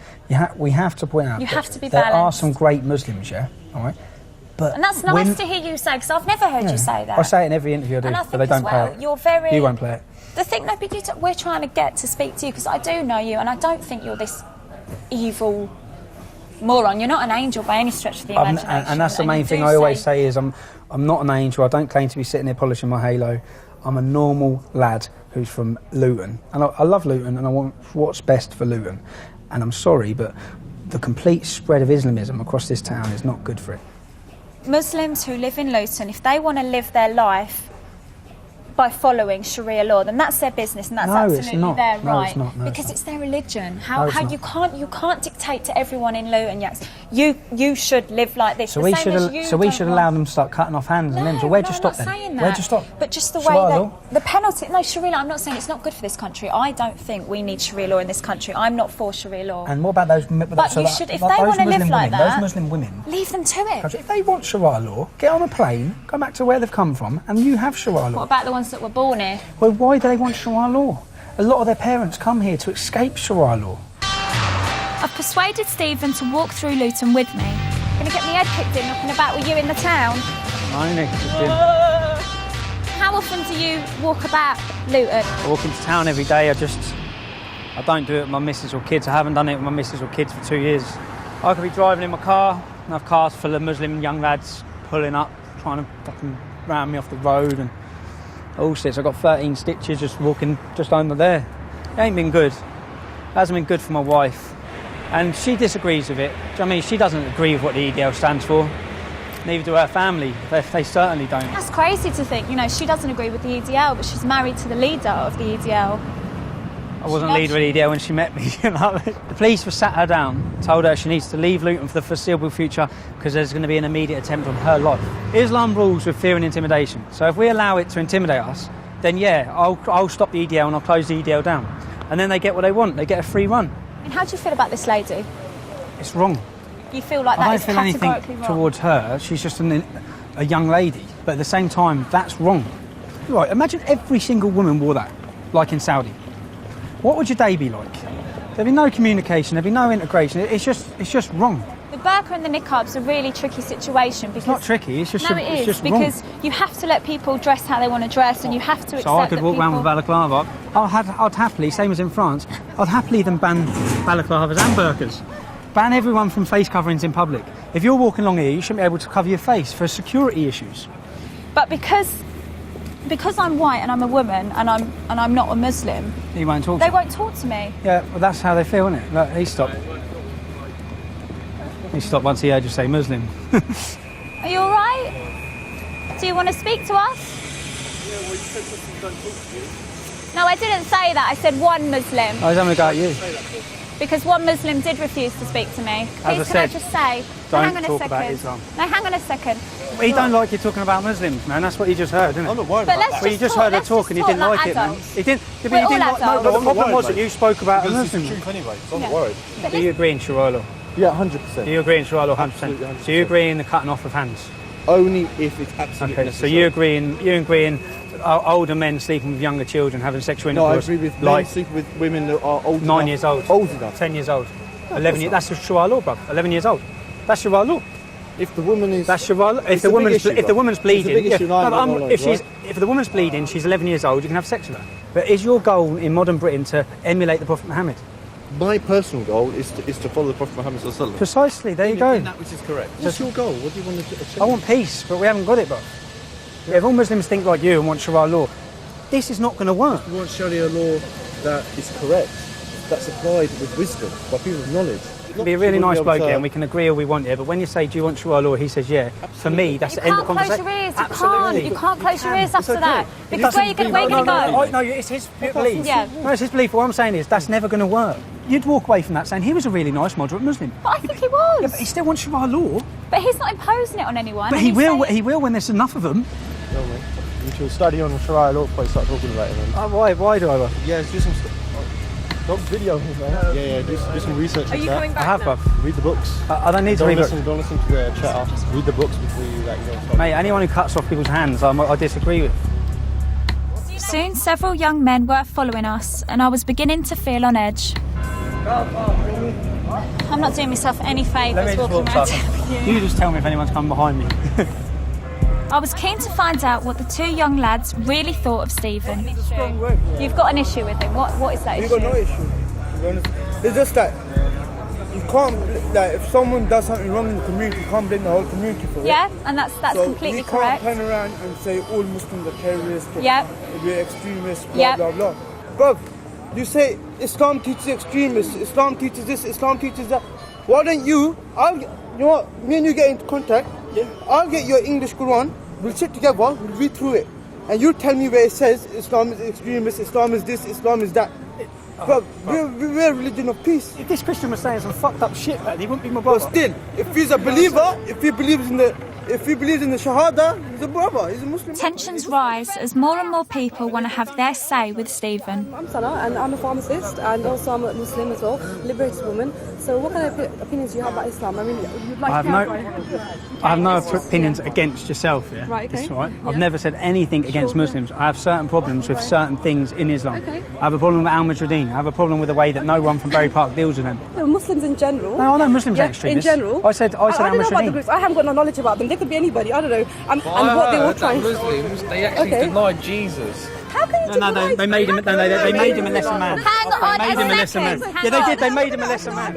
We have to point out there are some great Muslims, yeah, all right? But and that's nice to hear you say, because I've never heard you say that. I say it in every interview I do, but they don't play it. You're very... You won't play it. The thing that we're trying to get to speak to you, because I do know you, and I don't think you're this evil moron. You're not an angel by any stretch of the imagination. And that's the main thing I always say is I'm not an angel. I don't claim to be sitting there polishing my halo. I'm a normal lad who's from Luton. And I love Luton and I want what's best for Luton. And I'm sorry, but the complete spread of Islamism across this town is not good for it. Muslims who live in Luton, if they want to live their life by following Sharia law, then that's their business and that's absolutely their right. Because it's their religion. How you can't dictate to everyone in Luton, yes. You should live like this. So we should allow them to start cutting off hands and limbs. Well, where'd you stop then? Where'd you stop? But just the way that the penalty. No, Sharia law. I'm not saying it's not good for this country. I don't think we need Sharia law in this country. I'm not for Sharia law. And what about those? But you should, if they want to live like that, those Muslim women, leave them to it. If they want Sharia law, get on a plane, go back to where they've come from, and you have Sharia law. What about the ones ones that were born here. Well, why do they want Sharia law? A lot of their parents come here to escape Sharia law. I've persuaded Stephen to walk through Luton with me. Going to get my head kicked in knocking about with you in the town? My neck kicked in. How often do you walk about Luton? I walk into town every day. I don't do it with my missus or kids. I haven't done it with my missus or kids for 2 years. I could be driving in my car and have cars full of Muslim young lads pulling up, trying to fucking round me off the road and all sorts. I got 13 stitches just walking just under there. It ain't been good. It hasn't been good for my wife. And she disagrees with it. Do you know what I mean? She doesn't agree with what the EDL stands for. Neither do her family. They certainly don't. That's crazy to think. You know, she doesn't agree with the EDL, but she's married to the leader of the EDL. I wasn't leader of the EDL when she met me. You know? The police were sat her down, told her she needs to leave Luton for the foreseeable future because there's going to be an immediate attempt on her life. Islam rules with fear and intimidation. So if we allow it to intimidate us, then yeah, I'll stop the EDL and I'll close the EDL down. And then they get what they want. They get a free run. And how do you feel about this lady? It's wrong. You feel like that is categorically I don't feel anything wrong? towards her. She's just a young lady. But at the same time, that's wrong. Right, imagine every single woman wore that, like in Saudi. What would your day be like? There'd be no communication, there'd be no integration. It's just wrong. The burqa and the niqab's a really tricky situation because... It's not tricky, it's just No, it's it just is, wrong. because you have to let people dress how they want to dress and you have to accept So I could that walk around people... with balaclava. I'd happily, same as in France, I'd happily then ban balaclavas and burqas. Ban everyone from face coverings in public. If you're walking along here, you shouldn't be able to cover your face for security issues. But because I'm white and I'm a woman and I'm not a Muslim, He won't talk. they won't talk to me. Yeah, well, that's how they feel, isn't it? Look, he stopped. He stopped once he heard you say Muslim. Are you all right? Do you want to speak to us? Yeah, well, you said something don't talk to you. No, I didn't say that. I said one Muslim. I was having a go at you. Because one Muslim did refuse to speak to me. As Please, I I said, just say? don't hang on talk a second. about Islam. No, hang on a second. He don't like you talking about Muslims, man. That's what you just heard, isn't it? I'm not worried But about let's that. Well, you just heard her talk and you didn't like it, man. adults. He didn't. We're But you all didn't like, no, adults. but the I'm not problem worried, was that mate. you spoke about a Because it's the Muslim. truth anyway, so I'm not Yeah. worried. Do you agree in Sharia law? Yeah, 100%. Do you agree in Sharia law 100%? Absolutely 100%. So you agree in the cutting off of hands? Only if it's absolutely Okay, so necessary. you agree in older men sleeping with younger children, having sexual No, I intercourse? agree with men like sleeping with women that are old 9 enough. years old. Old enough. 10 years old. 11 years. That's Sharia law, bro. 11 years old. That's Sharia law. If the woman is... That's Sharia law. It's a big issue, If the woman's bleeding... It's a big issue, yeah, and I no, don't know, if the woman's bleeding, she's 11 years old, you can have sex with her. But is your goal in modern Britain to emulate the Prophet Muhammad? My personal goal is to follow the Prophet Muhammad sallallahu alaihi wasallam. Precisely, there you go. In that which is correct. What's your goal? What do you want to achieve? I want peace, but we haven't got it, bro. If all Muslims think like you and want Sharia law, this is not going to work. We want Sharia law that is correct, that's applied with wisdom, by people's knowledge. You can be a really nice bloke here and we can agree all we want here, but when you say, do you want Sharia law, he says, yeah. Absolutely. For me, that's the end of the conversation. You can't close your ears. Absolutely. You can't close your ears after okay. that. Because where are you going to go? No, it's his belief. Yeah. No, it's his belief. What I'm saying is, that's never going to work. You'd walk away from that saying he was a really nice, moderate Muslim. But I think he was. Yeah, but he still wants Sharia law. But he's not imposing it on anyone. But he will when there's enough of them. No, mate. You should study on Sharia law before you start talking about it, man. Why do I? Yeah, do some stuff. Don't video him, man. Yeah, do some research. Are you coming back I have, now? bruv. Read the books. I don't need to read books. Don't listen to the chatter. Read the books before you, start. Mate, anyone who cuts off people's hands, I disagree with. Soon, several young men were following us, and I was beginning to feel on edge. I'm not doing myself any favours walking around with you. You just tell me if anyone's coming behind me. I was keen to find out what the two young lads really thought of Stephen. You've got an issue with him. What is that issue? You've got no issue, to be honest. It's just that you can't, like, if someone does something wrong in the community, you can't blame the whole community for it. Yeah, and that's so completely you correct. can't turn around and say all Muslims are terrorists, Yep. we're extremists, blah, Yep. blah, blah. Bro, you say Islam teaches extremists, Islam teaches this, Islam teaches that. Why don't you know what, me and you get into contact, I'll get your English Quran, we'll sit together, we'll read through it, and you tell me where it says Islam is extremist, Islam is this, Islam is that. Bro, we're a religion of peace. If this Christian was saying some fucked up shit, man, he wouldn't be my brother. But still, if he's a believer, if he believes in the If he believes in the Shahada, he's a brother, he's a Muslim. Tensions rise as more and more people want to have their say with Stephen. I'm Sana and I'm a pharmacist and also I'm a Muslim as well, liberated woman. So what kind of opinions do you have about Islam? I mean, you'd like I have no opinions against yourself, yeah? Right, okay. That's right. I've never said anything against Muslims. I have certain problems with certain things in Islam. Okay. I have a problem with al-Masri. I have a problem with the way that no one from Berry Park deals with them. No, Muslims in general. No, I know Muslims are extremists. In general. I said I don't know about the al-Masri. groups. I haven't got no knowledge about them. They could be anybody. I don't know. And what they all trying. Muslims, they actually denied Jesus. How can you deny? They made him. They made him a lesser man. Hang on, they made him a lesser man. Yeah, they did. They made him a lesser man.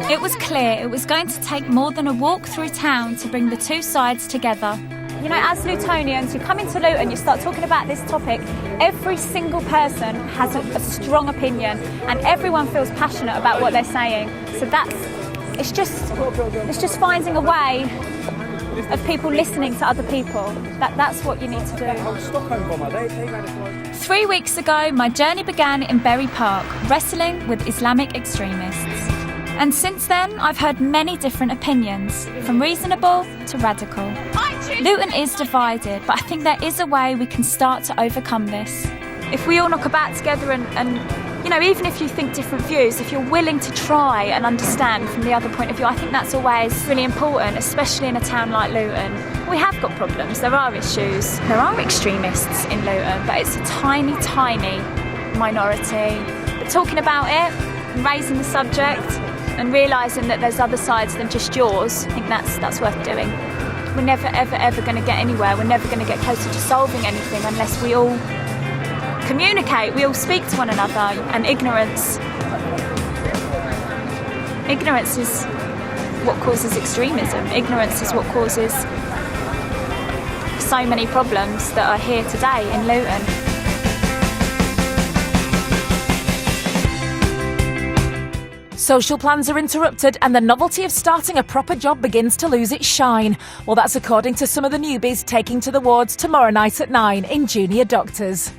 It was clear it was going to take more than a walk through town to bring the two sides together. You know, as Lutonians, you come into Luton, you start talking about this topic, every single person has a strong opinion and everyone feels passionate about what they're saying. So it's just finding a way of people listening to other people. That's what you need to do. 3 weeks ago, my journey began in Berry Park, wrestling with Islamic extremists. And since then, I've heard many different opinions, from reasonable to radical. Luton is divided, but I think there is a way we can start to overcome this. If we all knock about together and you know, even if you think different views, if you're willing to try and understand from the other point of view, I think that's always really important, especially in a town like Luton. We have got problems, there are issues, there are extremists in Luton, but it's a tiny, tiny minority. But talking about it, raising the subject, and realising that there's other sides than just yours, I think that's worth doing. We're never, ever, ever going to get anywhere. We're never going to get closer to solving anything unless we all communicate, we all speak to one another. And ignorance is what causes extremism. Ignorance is what causes so many problems that are here today in Luton. Social plans are interrupted and the novelty of starting a proper job begins to lose its shine. Well, that's according to some of the newbies taking to the wards tomorrow night at 9 in Junior Doctors.